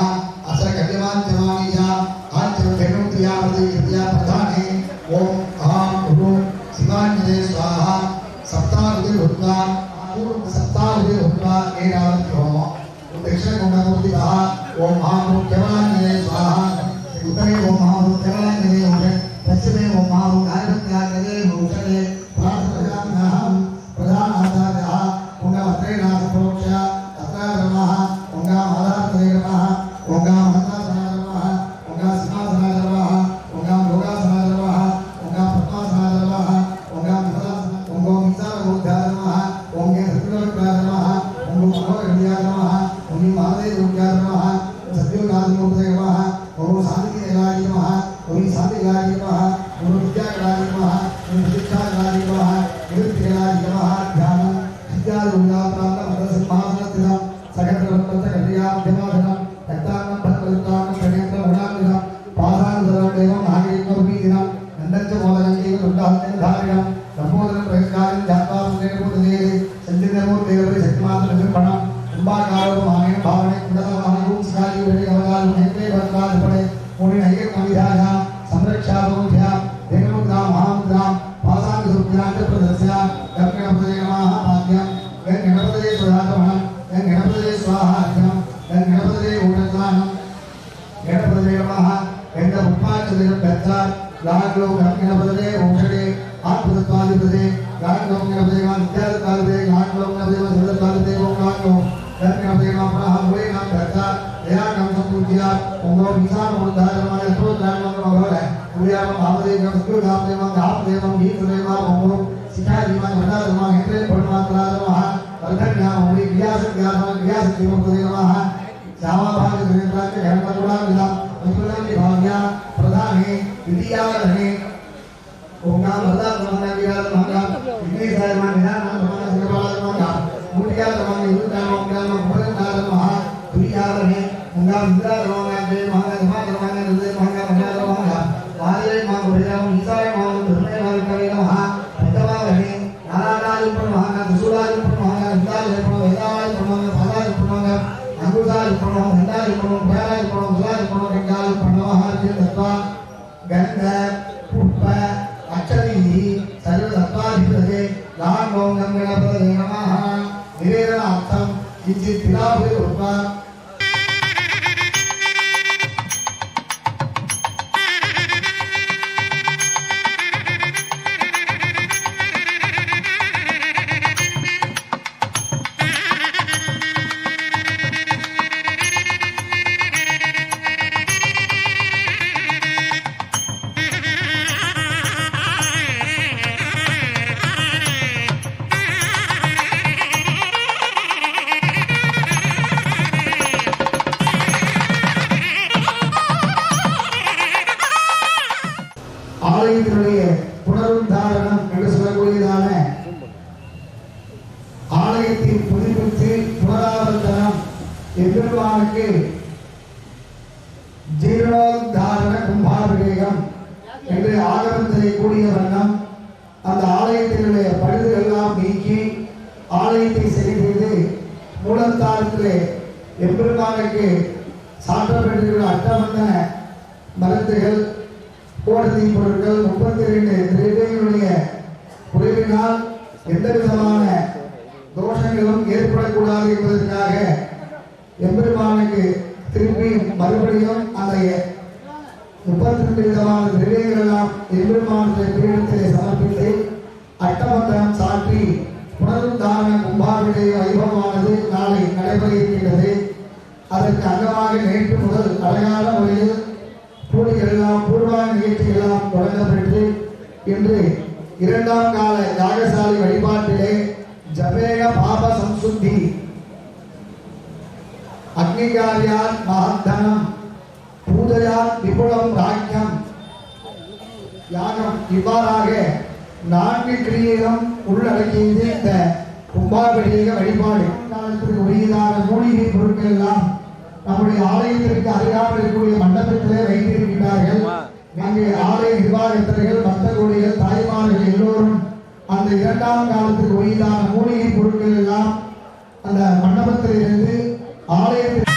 असकल्यमाध्यमानीया आद्यवेणुक्रियापदे प्रधाने ॐ अहं गुरु शिवाञ्जने स्वाहा सप्ताहुतिर्भूत्वा एनावत्योः दक्षिणकुण्डमूर्तितः ॐ महापुरुष केवलाञ्जने स्वाहा उत्तरे ॐ महापुरुष केवलाञ्जने भूषणे पश्चिमे ॐ महापुरुष आयुर्ज्ञाञ्जने भूषणे प्रार्थयाम्यहं प्रधानाचार्यः कुण्डमत्रैनाथप्रोक्ष तत्र नमः ओङ्गामादार्थये नमः ओङ्गामहन्तासनाय नमः ओङ्गासिंहासनाय नमः ओङ्गामयोगासनाय नमः ओङ्गापद्मासनाय नमः ओङ्गामिसारमूर्ध्याय नमः ओङ्गे सत्यलोकाय नमः ओङ्गमहोगणीयाय नमः ओं महादेवरूपाय नमः सत्योनाथमूर्तये नमः ओं शान्तिदेवाय नमः ओं शान्तिदेवाय नमः ओं विद्याकराय नमः ओं शिक्षाकराय नमः निरुक्तिकराय नमः ध्यानं विद्यारूपाप्राप्तमदसिंहासनस्थितं सकलप्रपञ्चकल्याणमध्यमाधनं रक्तान्नं फलप्रयुक्तान्नं प्रणेन्द्रं गुणान्वितं पादानुधरं देवं नागरिकमभिधीनं नन्दञ्च मोदनं एव दुर्गाहत्यधारिणं लम्बोदरं प्रयुक्तानं जात्वा पुण्यपूर्णदेहे सञ्चितमूर्तेवरे शक्तिमात्रनिर्भणं कुम्भाकारोपमानेन भावने कुण्डलवाहनं शिखाजीवरे कवचालं हेत्रे भद्राधिपणे मुनिनैकमविधायां संरक्षाभूभ्यां देवमुद्रां महामुद्रां पासाङ्गसुभ्यां च प्रदर्श्य गणपतये नमः भाग्यं गणपतये स्वधातमनं गणपतये स्वाहार्घ्यं गणपतये ऊर्ध्वदानं गणपतये नमः गणपत्पाचदेव गच्छा लाग्लो गणपतये भूषणे आत्मतत्त्वाधिपते लाग्लो गणपतये विद्यादत्ताधिपते लाग्लो गणपतये सर्वदत्ताधिपते ओंकारो गणपतये नमः मूलेनां गच्छा दयाकं सम्पूज्य ओंगो विशालमूर्धाय नमः स्तोत्राय नमः पूयाम महादेव सद्गुरुनामदेव महादेव गीतदेव ओंगो शिखाजीवन भण्डार नमः हेत्रे भण्डार नमः वर्धन्याम मुनि व्यासज्ञान व्यासदेवपदे नमः श्यामाभाग सुरेन्द्राय गणपतुडाविदा मुकुलं विभाव्या प्रधाने द्वितीयावरणे ओंगाम भद्राय नमः विराजमानं विघ्नेशाय नमः निधानाय नमः शिवपालाय नमः मूर्त्याय नमः युद्धाय नमः भोजनाय नमः द्वितीयावरणे ओंगाम इंद्राय नमः देव नमः नमः हृदय नमः भण्डार नमः वाले नमः भुजं ईशाय नमः धर्मे नमः नमः पंचमावरणे नारायणाय नमः त्रिशूलाय नमः इंद्राय नमः वेदाय नमः फलाय नमः अंगुसाय नमः धनाय नमः भयाय नमः सुलाय नमः गंगाय नमः तत्वा गंध पुष्प अक्षतिः सर्वतत्त्वाधिपते लाङ्गों गणपतये नमः निवेदनार्थं किञ्चित् तिलाभूय कृत्वा ஆலயத்தினுடைய புனருத்தாரணம் என்று சொல்லக்கூடியதான ஆலயத்தின் புதுப்பித்து புனராவர்த்தனம் எம்பெருமானுக்கு ஜீர்ணோத்தாரண கும்பாபிஷேகம் என்று ஆகமத்திலே கூடிய வண்ணம் அந்த ஆலயத்தினுடைய பழுதுகளெல்லாம் நீக்கி ஆலயத்தை சரி செய்து மூலத்தாரத்திலே எம்பெருமானுக்கு சாற்றப்பட்டிருக்கிற அட்டவண்ண மருந்துகள் கோடதி பொருட்கள் 32 திரவியங்களுடைய குறைவினால் எந்த விதமான தோஷங்களும் ஏற்படக்கூடாது என்பதற்காக எம்பெருமானுக்கு திருப்பி மறுபடியும் அந்த 32 விதமான திரவியங்கள் எல்லாம் எம்பெருமானுடைய பீடத்திலே சமர்ப்பித்து அட்டமந்திரம் சாற்றி புனருத்தாரண கும்பாபிஷேக வைபவமானது நாளை நடைபெற இருக்கின்றது. அதற்கு அங்கமாக நேற்று முதல் அழகான முறையில் பூஜைகள் எல்லாம் பூர்வாங்க நிகழ்ச்சிகள் எல்லாம் தொடங்கப்பட்டு இன்று 2ஆம் கால யாகசாலை வழிபாட்டிலே ஜபேக பாப சம்சுத்தி அக்னிகாரியான் மகத்தனம் பூஜையான் விபுலம் ராக்கியம் யாகம் இவ்வாறாக 4 கிரியைகளும் உள்ளடக்கியது இந்த கும்பாபிஷேக வழிபாடு. காலத்திற்கு உரியதான மூலிகை பொருட்கள் எல்லாம் நம்முடைய ஆலயத்திற்கு அருகாமல் இருக்கக்கூடிய மண்டபத்திலே வைத்திருக்கிறார்கள். அங்கே ஆலய நிர்வாகத்தர்கள் பக்த கோடிகள் தாய்மார்கள் எல்லோரும் அந்த 2ஆம் காலத்துக்கு உரியதான மூலிகை பொருட்கள் எல்லாம் அந்த மண்டபத்திலிருந்து ஆலயத்தில்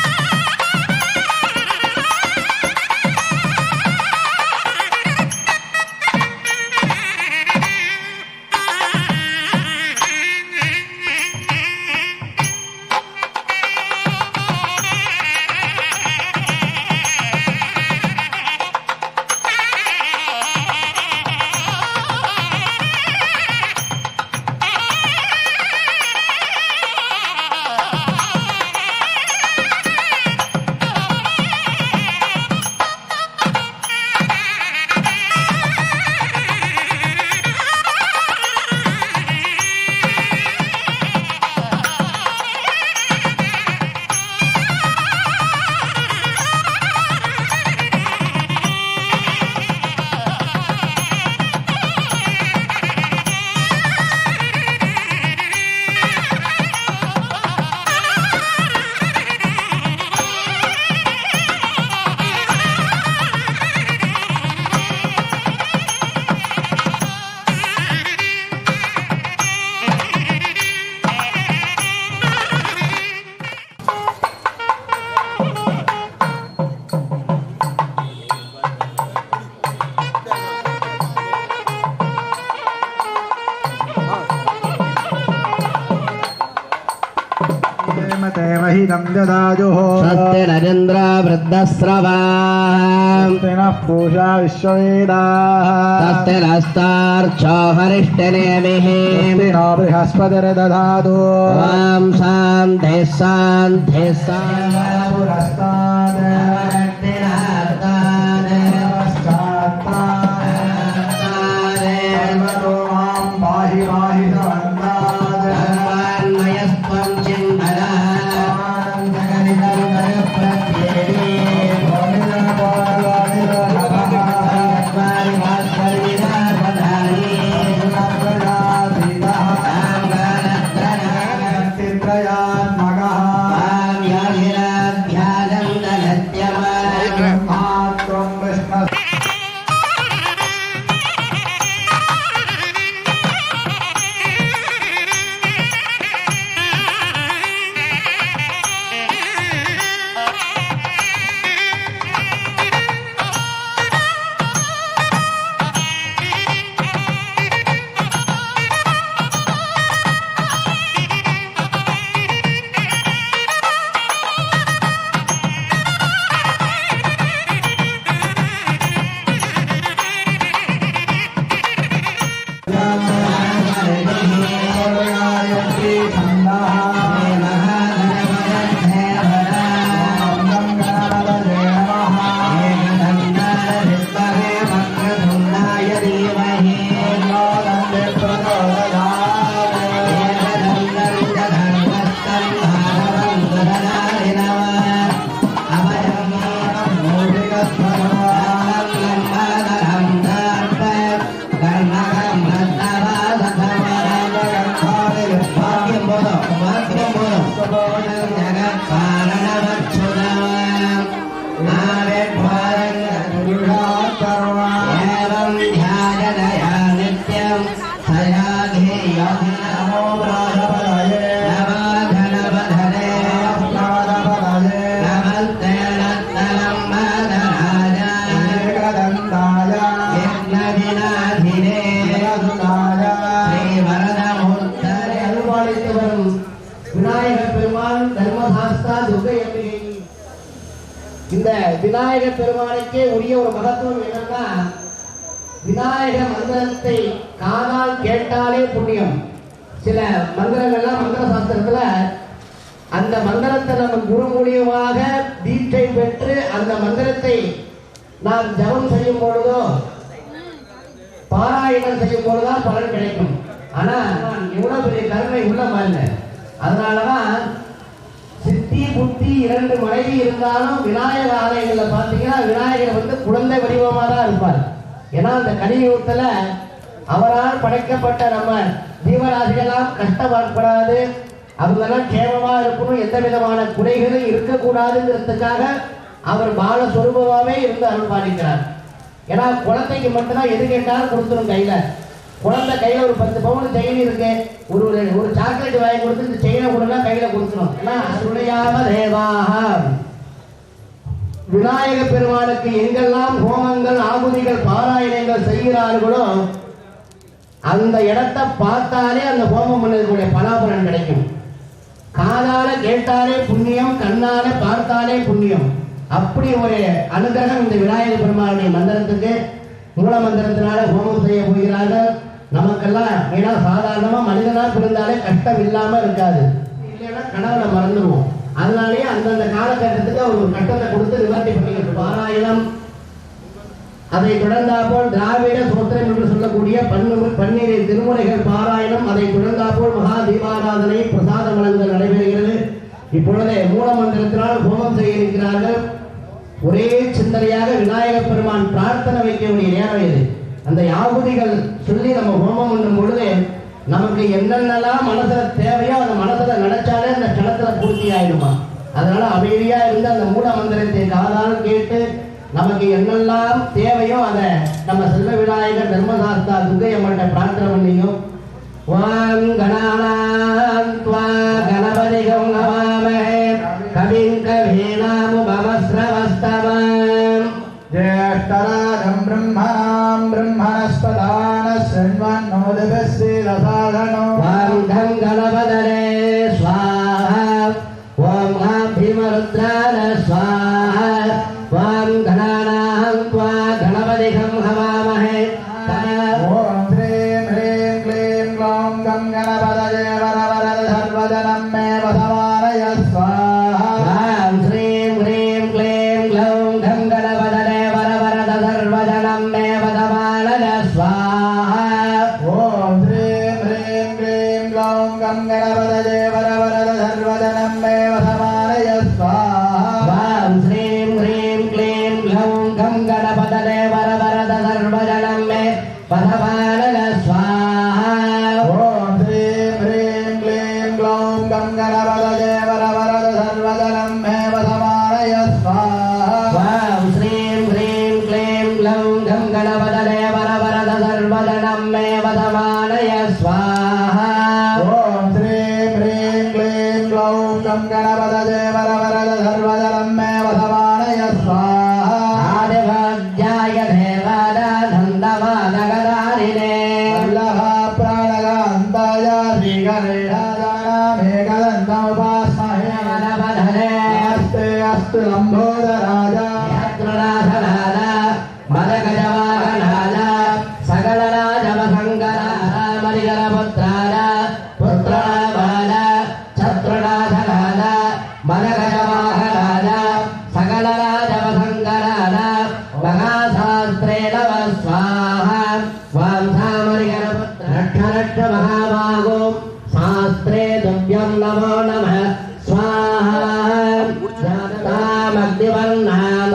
स्वस्ति नरेन्द्र वृद्धस्रवाः पूषा विश्ववेदाः स्वस्ति नस्तार्क्ष्यो हरिष्ठनेमिः नो बृहस्पतिर्दधातु ॐ शान्तिः शान्तिः ध्यानं இந்த விநாயகர் பெருமானுக்கே உரிய ஒரு மகத்துவம் என்னன்னா, விநாயக மந்திரத்தை காதால் கேட்டாலே புண்ணியம். சில மந்திரங்கள்லாம் மந்திர சாஸ்திரத்துல அந்த மந்திரத்தை நம்ம குரு மூலியமாக தீட்சை பெற்று அந்த மந்திரத்தை நாம் ஜபம் செய்யும் பொழுதோ பாராயணம் செய்யும் பொழுதுதான் பலன் கிடைக்கும். ஆனா எவ்வளவு பெரிய கருணை உள்ள பாருங்க. அதனாலதான் சித்தி புத்தி 2 மனைவி இருந்தாலும் விநாயகர் ஆலயங்கள்ல பாத்தீங்கன்னா விநாயகர் குழந்தை வடிவமா தான் இருப்பார். ஏன்னா அந்த கலியுகத்துல அவரால் படைக்கப்பட்ட நம்ம ஜீவராசிகளாம் கஷ்டப்படாது, அவங்கெல்லாம் கேமமா இருக்கணும், எந்த விதமான குறைகளும் இருக்கக்கூடாதுங்கிறதுக்காக அவர் பால சொரூபமாவே இருந்து அருள் பாலிக்கிறார். ஏன்னா குழந்தைக்கு மட்டும்தான் எது கேட்டாலும் கொடுத்துரும் கையில. குழந்தை கையில ஒரு 10 பவுன் செயின் இருக்கு, ஒரு சாக்லேட் வாங்கி கொடுத்து இந்த செயினை கொடுனா கையில கொடுத்துரும். ஏன்னா அருளையாம தேவாக விநாயக பெருமானுக்கு எங்கெல்லாம் ஹோமங்கள் ஆகுதிகள் பாராயணங்கள் செய்கிறார்களோ அந்த இடத்தை பார்த்தாலே அந்த ஹோமம் பண்ணக்கூடிய பலாபலன் கிடைக்கும். காதால கேட்டாலே புண்ணியம், கண்ணால பார்த்தாலே புண்ணியம். அப்படி ஒரு அனுகிரகம் இந்த விநாயக பெருமானுடைய மந்திரத்துக்கு மூல மந்திரத்தினால ஹோமம் செய்ய போகிறார்கள். நமக்கெல்லாம் ஏன்னா சாதாரணமா மனிதனா பிறந்தாலே கஷ்டம் இல்லாம இருக்காது, இல்லைன்னா கடவுளை மறந்துடுவோம். அதனாலேயே அந்தந்த காலகட்டத்துக்கு அவர் ஒரு கட்டத்தை கொடுத்து நிவர்த்தி பண்ணிக்கிட்டு பாராயணம். அதை தொடர்ந்தாப்போல் திராவிட சோத்திரம் என்று சொல்லக்கூடிய 12 திருமுறைகள் பாராயணம். அதை தொடர்ந்தாப்போல் மகா தீபாராதனை பிரசாத வழங்கல் நடைபெறுகிறது. இப்பொழுதே மூல மந்திரத்தினால் ஹோமம் செய்ய இருக்கிறார்கள். ஒரே சிந்தனையாக விநாயகர் பெருமான் பிரார்த்தனை வைக்க வேண்டிய நேரம் இது. அந்த யாகுதிகள் சொல்லி நம்ம ஹோமம் பண்ணும் பொழுது நமக்கு என்னென்னலாம் மனசுல தேவையோ அந்த மனசுல நினைச்சாலே அந்த களத்துல பூர்த்தி ஆயிடுமா. அதனால அமைதியா இருந்து அந்த மூல மந்திரத்தை காதால் கேட்டு நமக்கு என்னெல்லாம் தேவையோ அதை நம்ம செல்வ விநாயகர் தர்மசாஸ்தா துர்க்கை அம்மன்ட்ட பிரார்த்தனை பண்ணியும். ஓம் கணானாம் த்வா கணபதிகம் நமாமஹே கவிம் கவீனாமுபமஸ்ரவஸ்தவம் ज्येष्ठराजं ब्रह्मणां ब्रह्मणस्पदान शृण्वन्नोदिभिस्सीदसादनो ஓம் கம் கணபதலே ஸ்வாஹா ஓம் ஆம் பீமருத்ரான ஸ்வாஹா ஓம் கணானாம் த்வா கணபதிகம் ஹவாமஹே ॐ श्रीं ह्रीं क्लीं ग्लौं गं गणपतये वरवरद सर्वजनं मे वसमानय स्वाहा ஓம் ஸ்ரீம் ஹ்ரீம் க்ளீம் க்ளௌம் கம் கணபதலே வரவரத சர்வஜனம் மே வதமாலய ஸ்வாஹா ॐ श्रीं ह्रीं क्लीं ग्लौं गं गणपतये वरवरद सर्वजनं मे वसमानय स्वाहा ஓம் ஸ்ரீம் ஹ்ரீம் க்ளீம் க்ளௌம் கம் கணபதலே வரவரத சர்வஜனம் மே வதமாலய ஸ்வாஹா ॐ श्रीं ह्रीं क्लीं ग्लौं गं गणपतये वरवरद सर्वजनं मे वसमानय स्वाहा ஓம் ஸ்ரீம் ஹ்ரீம் க்ளீம் க்ளௌம் கம் கணபதலே வரவரத சர்வஜனம் மே வதமாலய ஸ்வாஹா ॐ श्रीं ह्रीं क्लीं ग्लौं गं गणपतये वरवरद सर्वजनं मे वसमानय स्वाहा आदिभाग्याय देवादानन्दमानगदारिणे वल्लभा प्राणगान्ताय श्रीगणेशानामेकदन्तमुपास्महे मानवधरे नमस्ते अस्तु लम्बोदराज यत्रनाथनाद मदगजवाहनाद सकलराजवसङ्कराद मरिगलपुत्राद पुत्रनामाद छत्रनाथनाद मदगजवाहनाद सकलराजवसङ्कराद महाशास्त्रे नमः स्वाहा वांसामरिगलपुत्र रक्ष रक्ष महाभागो शास्त्रे तुभ्यं नमो नमः स्वाहा जानतामग्निवर्णां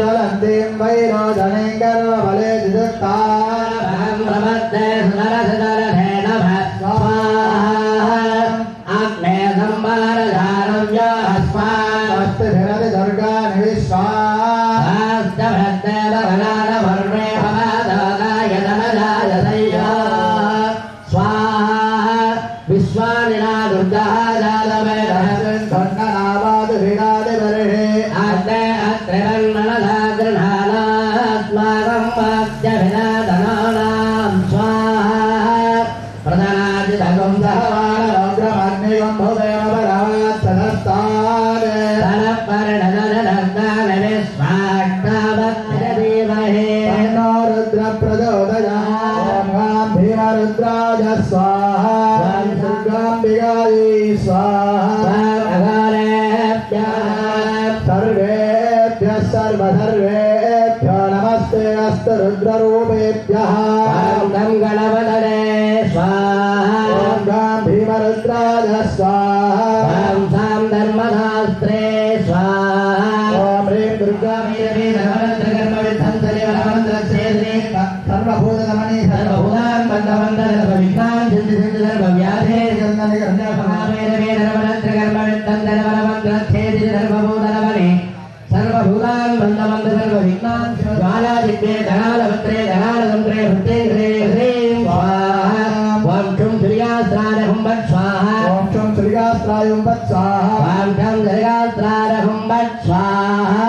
वलन्तीं वैरोधनीं गर्वबले दिदत्तान् भगं प्रपद्ये सुरसदरधे नमः स्वाहा अग्ने संवारधारव्यो अस्मान् अस्तु धीरति दुर्गानि विश्वाः भद्रे भगनानवर्णे भवदोगाय धनदाय सय्यो स्वाहा विश्वानिना दुर्गः जालमेधः सन्ननावादु वीणादिवर्षे अग्ने अत्रिरन्मनसा गृह्णानास्माकं वाद्यभिनादनानां स्वाहा प्रधानादितगं सहवानरौद्रमग्निगं भुवेन बलवात् सदस्तान् धनपर्णदनदग्नाने सर्वधर्मेभ्यो नमस्ते अस्तु रुद्ररूपेभ्यः ॐ गणवदने स्वाहा ॐ गां भीमरुद्राय स्वाहा ॐ सां धर्मशास्त्रे स्वाहा ॐ ह्रीं दुर्गा सर्वभूतगमने सर्वभूतान् बन्धवन्तः सर्वविघ्नान् सिद्धि सिद्धि सर्वव्याधे सर्वभूतान् बन्धवन्तः सर्वविघ्नान् ज्वालादित्ये धनालवत्रे धनालतन्त्रे हृत्येन्द्रे ह्रीं स्वाहा ॐ शुं श्रियास्त्रारहुं वत् स्वाहा ॐ शुं श्रीगास्त्रायुं वत् स्वाहा ॐ शं श्रियास्त्रारहुं वत् स्वाहा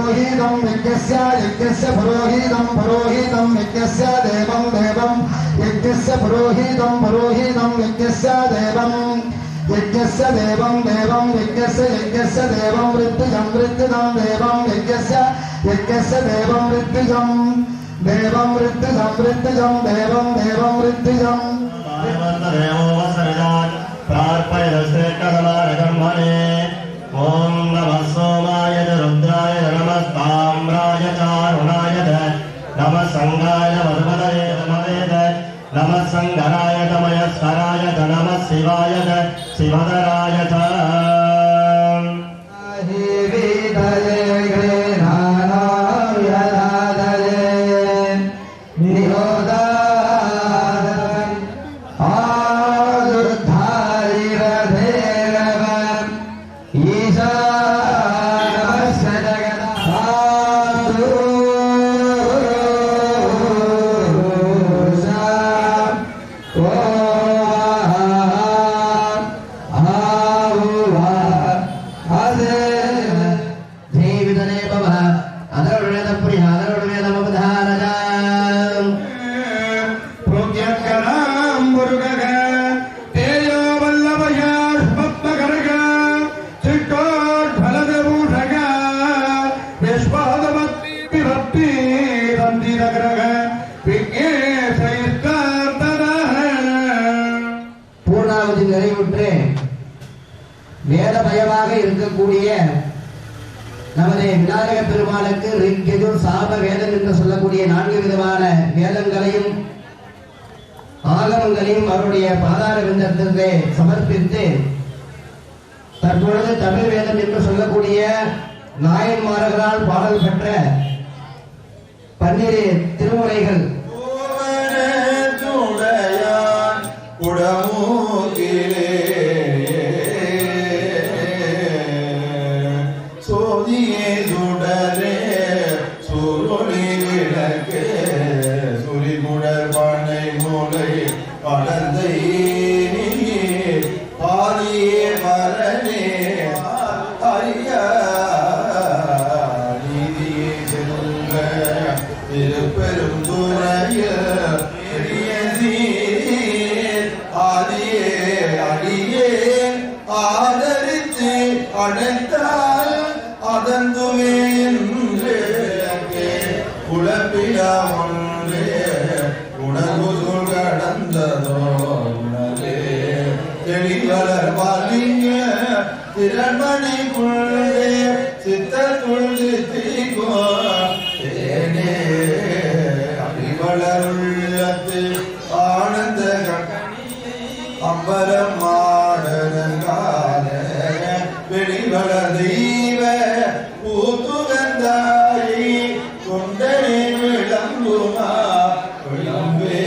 पुरोहितं यज्ञस्य पुरोहितं यज्ञस्य देवं यज्ञस्य पुरोहितं यज्ञस्य देवं यज्ञस्य देवं यज्ञस्य देवं वृत्तिजं देवं यज्ञस्य देवं वृत्तिजं देवं वृत्तिजं ओम नमः सोमाय रुद्राय नमः ताम्राय चारुणाय नमः संगाय मधुमदये नमवेद नमः संगराय तमयस्कराय नमः शिवाय शिवधराय च பூர்ணாவதி நிறைவுற்று வேதமயமாக இருக்கக்கூடிய நமது விநாயக பெருமாளுக்கு ரிக்யஜுர் சாம வேதம் என்று சொல்லக்கூடிய 4 விதமான வேதங்களையும் ஆகமங்களையும் அவருடைய பாதார விந்தத்திற்கு சமர்ப்பித்து தற்பொழுது தமிழ் வேதம் என்று சொல்லக்கூடிய நாயன்மார்களால் பாடல் பெற்ற 12 திருமுறைகள் திரண்மணி புள்ளே சித்தத்துள் சித்திகோ தேனே அடிவளருள்ளத்து ஆனந்த அம்பலம் மாடனங்கால வெளிவள தெய்வ பூத்துகந்தாயி கொண்டனே விளம்புமா விளம்பே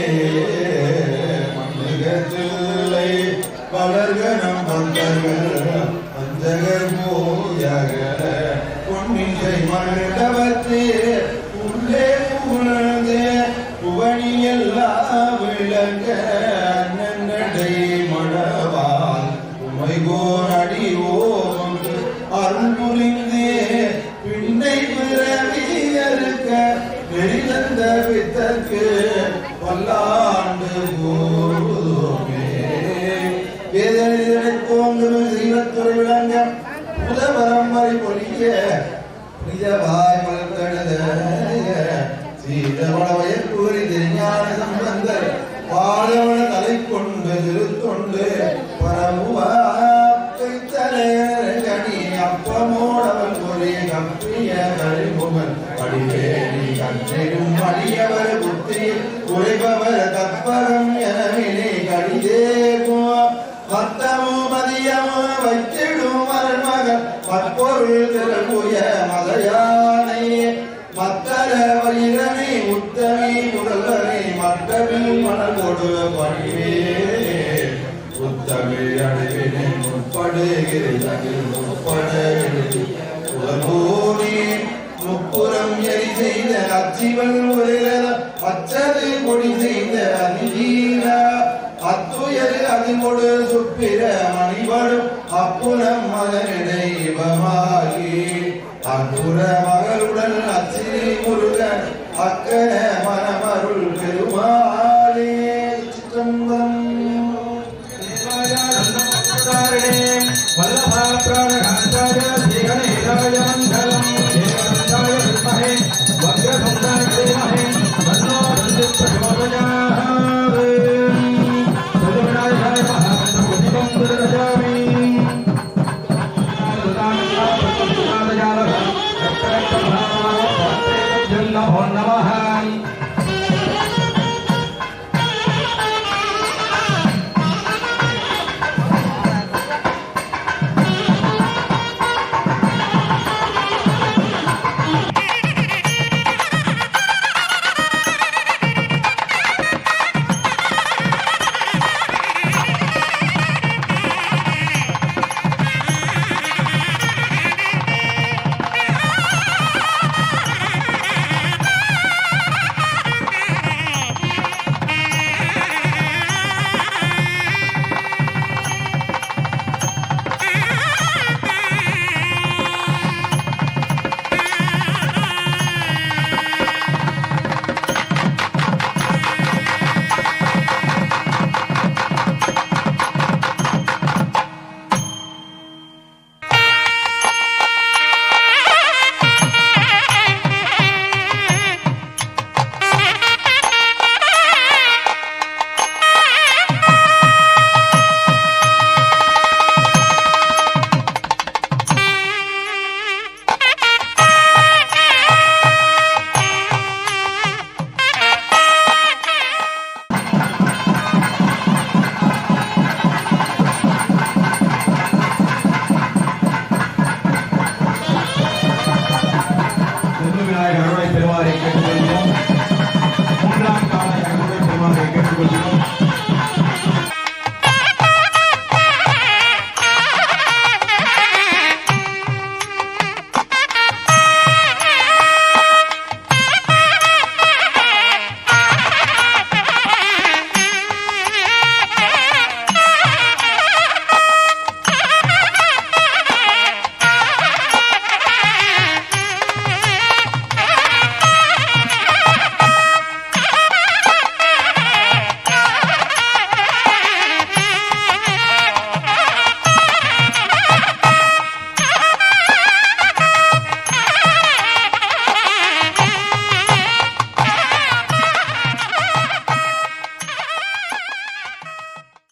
மண்ணுகத்தில்லை வளர்கனம் வந்தர்கள் பொன்னிசை மண்டபத்து உள்ளே புகழ்ந்து புவனியெல்லாம் விளங்க நன்னடை மணவால் உமைகோர் அடி ஓம் அருள் புரிந்து பின்னை பிறவி அறுக்க நெறிதந்த வித்தற்கு பல்லாண்டு போதுமே வேதனை தோன்றும் தெய்வத்துறை விளங்க புதவரம்பரை பொழிய புனிதவாய் மலர்ந்தனத சீதவளவயற் கூறி திருஞான சம்பந்தர் பாலவன தலை கொண்டு திருத்தொண்டு பரமுவாக்கணி அப்பமோடவன் பொறி கப்பிய கழிமுகன் அடிவேணி கற்றிடும் அடியவர் புத்தி உரைபவர் கற்பகம் எனவினை கடிதேகும் மத்தமோ மதியமோ வைத்திடும் மருமகன் மற்பொருள் திரள்புய மலையானை மத்தர வைரனை உத்தமி முதல்வனை மற்றவில் மணக்கொடு பணிவே உத்தமிழ் அடைவினை முற்படுகிறதில் முற்பட உலகோனே முப்புறம் எரி செய்த அச்சிவல் உரையில அச்சது கொடி செய்த அதிகீர அத்துயர் அதிமொடு சுப்பிர மணிவடும் அப்புறம் மதனிடைவமாகி அற்புத மகளுடன் அச்சினி முருகன் அக்கர மனமருள் பெருமாளே சிற்றம்பலம் नमः